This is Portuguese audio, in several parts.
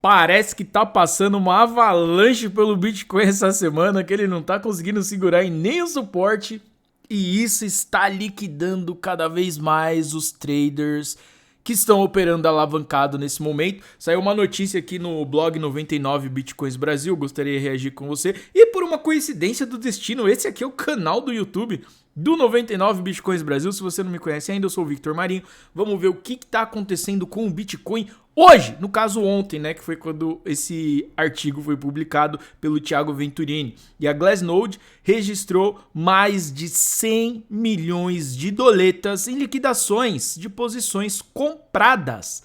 Parece que tá passando uma avalanche pelo Bitcoin essa semana, que ele não tá conseguindo segurar em nem o suporte. E isso está liquidando cada vez mais os traders que estão operando alavancado nesse momento. Saiu uma notícia aqui no blog 99 Bitcoins Brasil, gostaria de reagir com você. E por uma coincidência do destino, esse aqui é o canal do YouTube do 99 Bitcoins Brasil. Se você não me conhece ainda, eu sou o Victor Marinho. Vamos ver o que está acontecendo com o Bitcoin hoje, no caso ontem, né, que foi quando esse artigo foi publicado pelo Thiago Venturini. E a Glassnode registrou mais de 100 milhões de doletas em liquidações de posições compradas,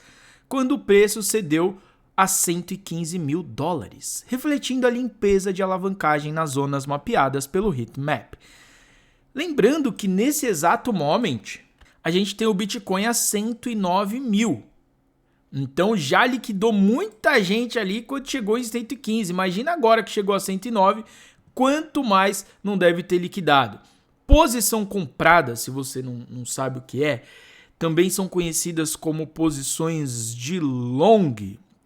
quando o preço cedeu a 115 mil dólares, refletindo a limpeza de alavancagem nas zonas mapeadas pelo heatmap. Lembrando que nesse exato momento, a gente tem o Bitcoin a 109 mil. Então já liquidou muita gente ali quando chegou em 115. Imagina agora que chegou a 109, quanto mais não deve ter liquidado. Posição comprada, se você não sabe o que é, também são conhecidas como posições de long,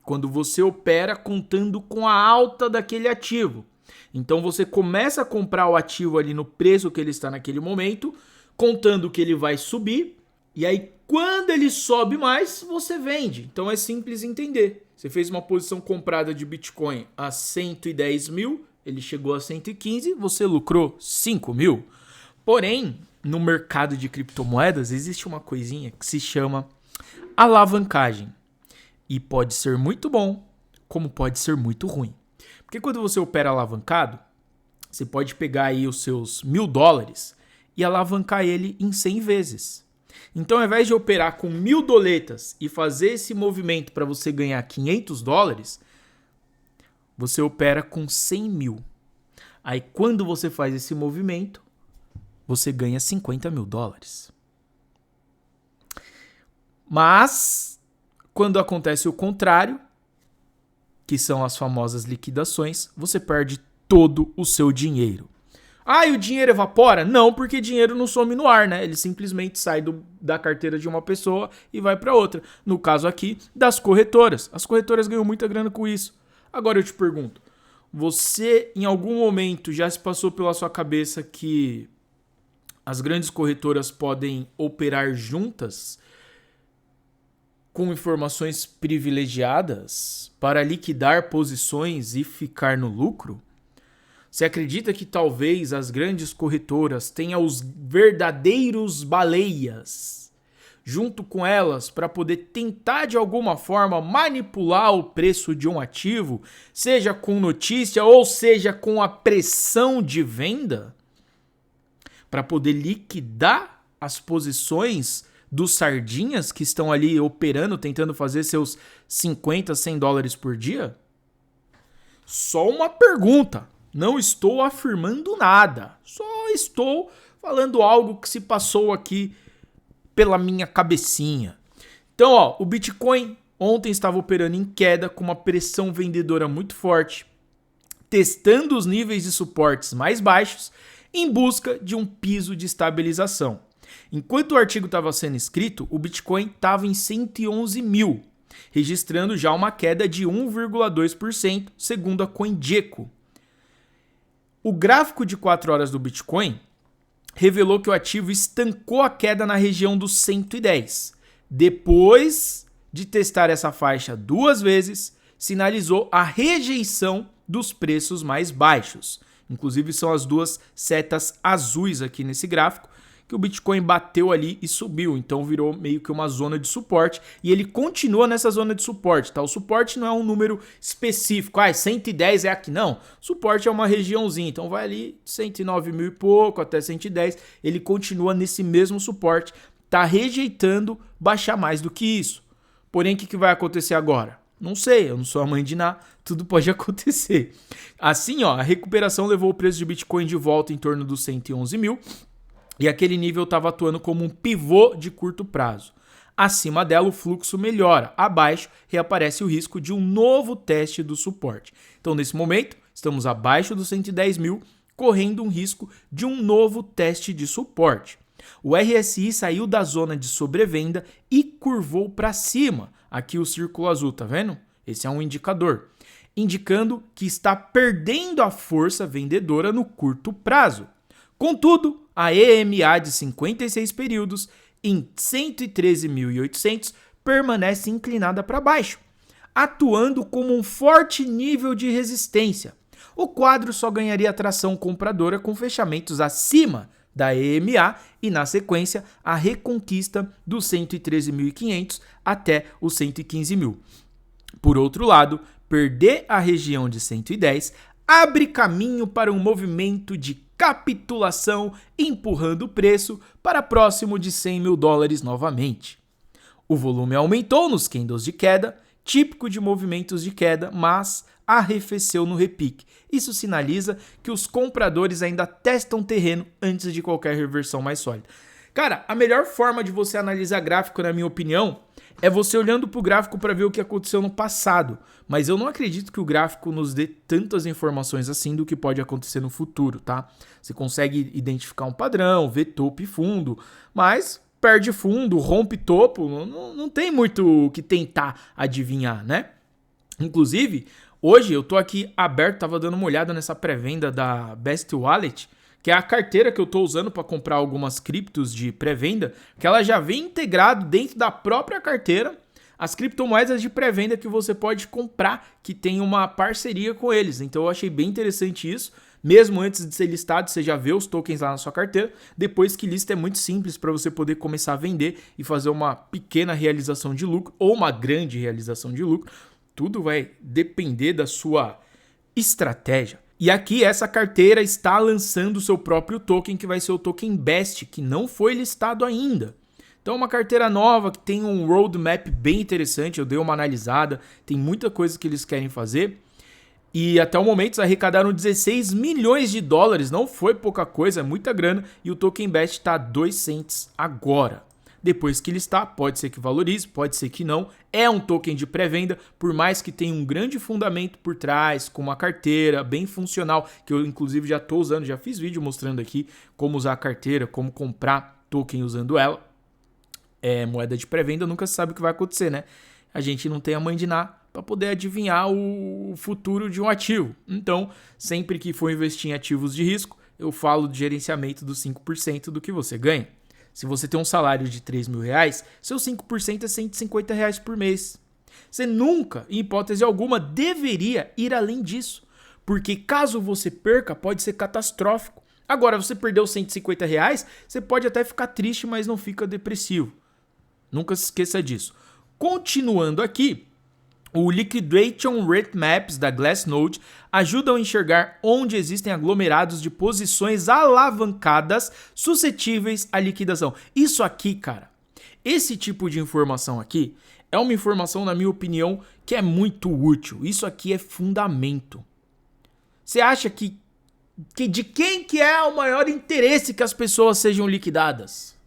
quando você opera contando com a alta daquele ativo. Então você começa a comprar o ativo ali no preço que ele está naquele momento, contando que ele vai subir, e aí quando ele sobe mais, você vende. Então é simples entender. Você fez uma posição comprada de Bitcoin a 110 mil, ele chegou a 115, você lucrou 5 mil. Porém, no mercado de criptomoedas existe uma coisinha que se chama alavancagem. E pode ser muito bom, como pode ser muito ruim. Porque quando você opera alavancado, você pode pegar aí os seus $1.000 e alavancar ele em 100 vezes. Então, ao invés de operar com 1.000 doletas e fazer esse movimento para você ganhar $500, você opera com 100 mil. Aí, quando você faz esse movimento, você ganha 50 mil dólares. Mas, quando acontece o contrário, que são as famosas liquidações, você perde todo o seu dinheiro. Ah, e o dinheiro evapora? Não, porque dinheiro não some no ar, né? Ele simplesmente sai da carteira de uma pessoa e vai para outra. No caso aqui, das corretoras. As corretoras ganham muita grana com isso. Agora eu te pergunto, você em algum momento já se passou pela sua cabeça que as grandes corretoras podem operar juntas com informações privilegiadas para liquidar posições e ficar no lucro? Você acredita que talvez as grandes corretoras tenham os verdadeiros baleias junto com elas para poder tentar de alguma forma manipular o preço de um ativo, seja com notícia ou seja com a pressão de venda, para poder liquidar as posições dos sardinhas que estão ali operando, tentando fazer seus 50, 100 dólares por dia? Só uma pergunta. Não estou afirmando nada, só estou falando algo que se passou aqui pela minha cabecinha. Então, ó, o Bitcoin ontem estava operando em queda com uma pressão vendedora muito forte, testando os níveis de suportes mais baixos em busca de um piso de estabilização. Enquanto o artigo estava sendo escrito, o Bitcoin estava em 111 mil, registrando já uma queda de 1,2%, segundo a CoinGecko. O gráfico de 4 horas do Bitcoin revelou que o ativo estancou a queda na região dos 110. Depois de testar essa faixa 2 vezes, sinalizou a rejeição dos preços mais baixos. Inclusive são as duas setas azuis aqui nesse gráfico, que o Bitcoin bateu ali e subiu, então virou meio que uma zona de suporte, e ele continua nessa zona de suporte, tá? O suporte não é um número específico, 110 é aqui, não. Suporte é uma regiãozinha, então vai ali 109 mil e pouco até 110, ele continua nesse mesmo suporte, tá rejeitando baixar mais do que isso. Porém, o que vai acontecer agora? Não sei, eu não sou a mãe de Ná, tudo pode acontecer. Assim, ó, a recuperação levou o preço de Bitcoin de volta em torno dos 111 mil, e aquele nível estava atuando como um pivô de curto prazo. Acima dela, o fluxo melhora. Abaixo, reaparece o risco de um novo teste do suporte. Então, nesse momento, estamos abaixo dos 110 mil, correndo um risco de um novo teste de suporte. O RSI saiu da zona de sobrevenda e curvou para cima. Aqui o círculo azul, tá vendo? Esse é um indicador, indicando que está perdendo a força vendedora no curto prazo. Contudo, a EMA de 56 períodos em 113.800 permanece inclinada para baixo, atuando como um forte nível de resistência. O quadro só ganharia atração compradora com fechamentos acima da EMA e, na sequência, a reconquista dos 113.500 até os 115.000. Por outro lado, perder a região de 110 abre caminho para um movimento de capitulação, empurrando o preço para próximo de $100.000 novamente. O volume aumentou nos candles de queda, típico de movimentos de queda, mas arrefeceu no repique. Isso sinaliza que os compradores ainda testam terreno antes de qualquer reversão mais sólida. Cara, a melhor forma de você analisar gráfico, na minha opinião, é você olhando para o gráfico para ver o que aconteceu no passado. Mas eu não acredito que o gráfico nos dê tantas informações assim do que pode acontecer no futuro, tá? Você consegue identificar um padrão, ver topo e fundo, mas perde fundo, rompe topo, não tem muito o que tentar adivinhar, né? Inclusive, hoje eu tô aqui aberto, tava dando uma olhada nessa pré-venda da Best Wallet, que é a carteira que eu tô usando para comprar algumas criptos de pré-venda, que ela já vem integrado dentro da própria carteira as criptomoedas de pré-venda que você pode comprar, que tem uma parceria com eles. Então eu achei bem interessante isso. Mesmo antes de ser listado, você já vê os tokens lá na sua carteira. Depois que lista é muito simples para você poder começar a vender e fazer uma pequena realização de lucro ou uma grande realização de lucro. Tudo vai depender da sua estratégia. E aqui essa carteira está lançando o seu próprio token, que vai ser o token BEST, que não foi listado ainda. Então é uma carteira nova que tem um roadmap bem interessante, eu dei uma analisada, tem muita coisa que eles querem fazer. E até o momento eles arrecadaram $16 milhões, não foi pouca coisa, é muita grana, e o token BEST está a 2 cents agora. Depois que ele está, pode ser que valorize, pode ser que não. É um token de pré-venda, por mais que tenha um grande fundamento por trás, com uma carteira bem funcional, que eu inclusive já estou usando, já fiz vídeo mostrando aqui como usar a carteira, como comprar token usando ela. Moeda de pré-venda, nunca se sabe o que vai acontecer, né? A gente não tem a mãe de Ná para poder adivinhar o futuro de um ativo. Então, sempre que for investir em ativos de risco, eu falo de gerenciamento dos 5% do que você ganha. Se você tem um salário de R$3.000, seu 5% é R$150 por mês. Você nunca, em hipótese alguma, deveria ir além disso, porque caso você perca, pode ser catastrófico. Agora, você perdeu R$150, você pode até ficar triste, mas não fica depressivo. Nunca se esqueça disso. Continuando aqui, o Liquidation Rate Maps da Glassnode ajudam a enxergar onde existem aglomerados de posições alavancadas suscetíveis à liquidação. Isso aqui, cara, esse tipo de informação aqui é uma informação, na minha opinião, que é muito útil. Isso aqui é fundamento. Você acha que de quem que é o maior interesse que as pessoas sejam liquidadas?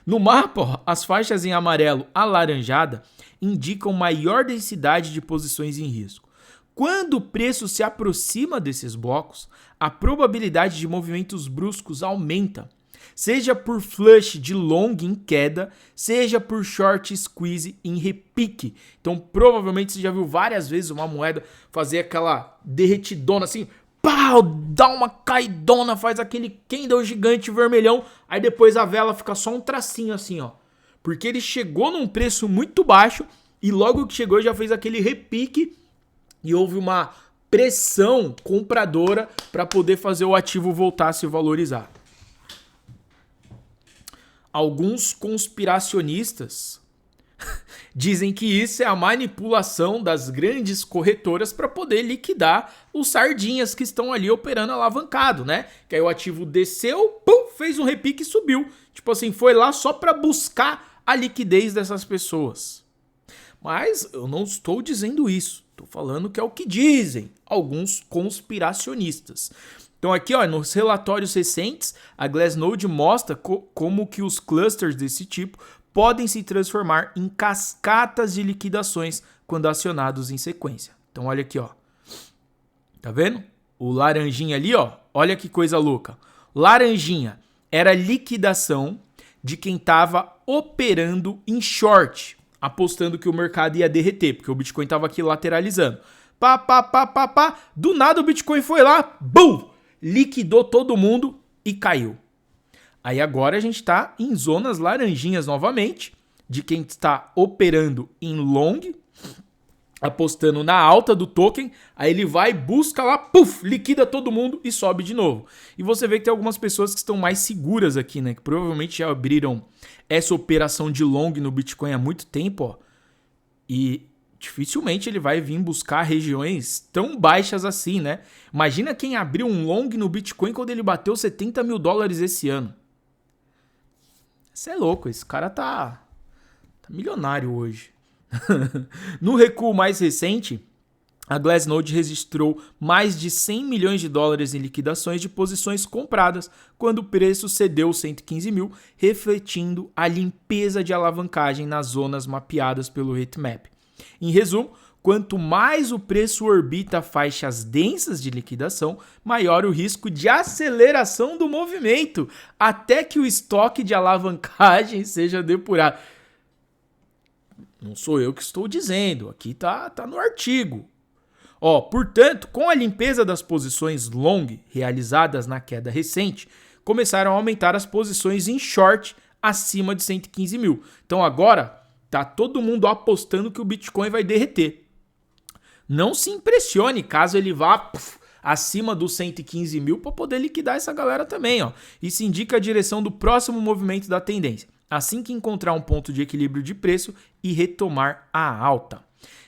No mapa, as faixas em amarelo alaranjada indicam maior densidade de posições em risco. Quando o preço se aproxima desses blocos, a probabilidade de movimentos bruscos aumenta, seja por flush de long em queda, seja por short squeeze em repique. Então, provavelmente você já viu várias vezes uma moeda fazer aquela derretidona assim, pau, dá uma caidona, faz aquele candle gigante vermelhão, aí depois a vela fica só um tracinho assim, ó. Porque ele chegou num preço muito baixo e logo que chegou já fez aquele repique e houve uma pressão compradora para poder fazer o ativo voltar a se valorizar. Alguns conspiracionistas dizem que isso é a manipulação das grandes corretoras para poder liquidar os sardinhas que estão ali operando alavancado, né? Que aí o ativo desceu, pum, fez um repique e subiu. Tipo assim, foi lá só para buscar a liquidez dessas pessoas. Mas eu não estou dizendo isso. Estou falando que é o que dizem alguns conspiracionistas. Então aqui, ó, nos relatórios recentes, a Glassnode mostra como que os clusters desse tipo podem se transformar em cascatas de liquidações quando acionados em sequência. Então olha aqui, ó. Tá vendo? O laranjinha ali, ó. Olha que coisa louca. Laranjinha era liquidação de quem estava operando em short. apostando que o mercado ia derreter, porque o Bitcoin estava aqui lateralizando. Do nada o Bitcoin foi lá, bum! Liquidou todo mundo e caiu. Aí agora a gente está em zonas laranjinhas novamente, de quem está operando em long, apostando na alta do token, aí ele vai, busca lá, puf, liquida todo mundo e sobe de novo. E você vê que tem algumas pessoas que estão mais seguras aqui, né? Que provavelmente já abriram essa operação de long no Bitcoin há muito tempo, ó. E dificilmente ele vai vir buscar regiões tão baixas assim, né? Imagina quem abriu um long no Bitcoin quando ele bateu $70 mil esse ano. Isso é louco, esse cara tá milionário hoje. No recuo mais recente, a Glassnode registrou mais de $100 milhões em liquidações de posições compradas quando o preço cedeu 115 mil, refletindo a limpeza de alavancagem nas zonas mapeadas pelo heatmap. Em resumo, quanto mais o preço orbita faixas densas de liquidação, maior o risco de aceleração do movimento, até que o estoque de alavancagem seja depurado. Não sou eu que estou dizendo, aqui tá no artigo. Portanto, com a limpeza das posições long realizadas na queda recente, começaram a aumentar as posições em short acima de 115 mil. Então agora tá todo mundo apostando que o Bitcoin vai derreter. Não se impressione caso ele vá acima dos 115 mil para poder liquidar essa galera também. Isso indica a direção do próximo movimento da tendência, assim que encontrar um ponto de equilíbrio de preço e retomar a alta.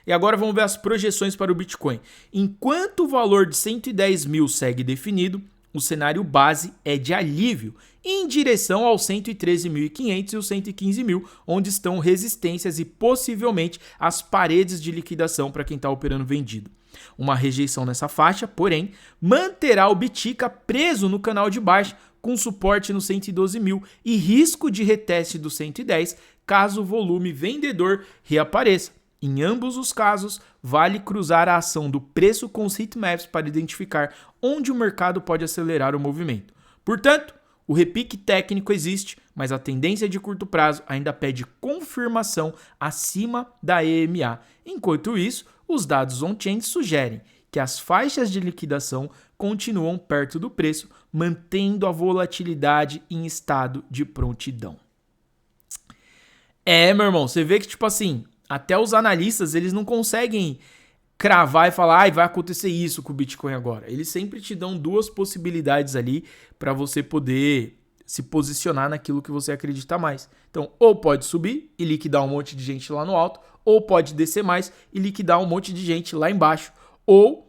E agora vamos ver as projeções para o Bitcoin. Enquanto o valor de 110 mil segue definido, o cenário base é de alívio em direção aos 113.500 e os 115 mil, onde estão resistências e possivelmente as paredes de liquidação para quem está operando vendido. Uma rejeição nessa faixa, porém, manterá o Bitica preso no canal de baixa, com suporte no 112 mil e risco de reteste do 110 caso o volume vendedor reapareça. Em ambos os casos, vale cruzar a ação do preço com os heatmaps para identificar onde o mercado pode acelerar o movimento. Portanto, o repique técnico existe, mas a tendência de curto prazo ainda pede confirmação acima da EMA. Enquanto isso, os dados on-chain sugerem que as faixas de liquidação continuam perto do preço, mantendo a volatilidade em estado de prontidão. Meu irmão, você vê que, tipo assim, até os analistas, eles não conseguem cravar e falar, vai acontecer isso com o Bitcoin agora. Eles sempre te dão duas possibilidades ali para você poder se posicionar naquilo que você acredita mais. Então, ou pode subir e liquidar um monte de gente lá no alto, ou pode descer mais e liquidar um monte de gente lá embaixo, ou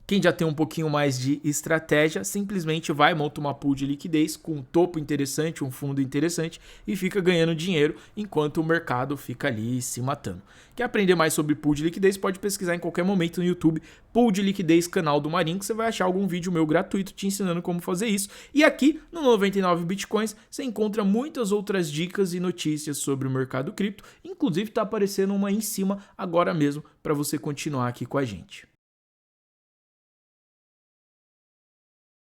quem já tem um pouquinho mais de estratégia, simplesmente vai, monta uma pool de liquidez com um topo interessante, um fundo interessante e fica ganhando dinheiro enquanto o mercado fica ali se matando. Quer aprender mais sobre pool de liquidez? Pode pesquisar em qualquer momento no YouTube, pool de liquidez, canal do Marinho, que você vai achar algum vídeo meu gratuito te ensinando como fazer isso. E aqui no 99 Bitcoins você encontra muitas outras dicas e notícias sobre o mercado cripto, inclusive está aparecendo uma em cima agora mesmo para você continuar aqui com a gente.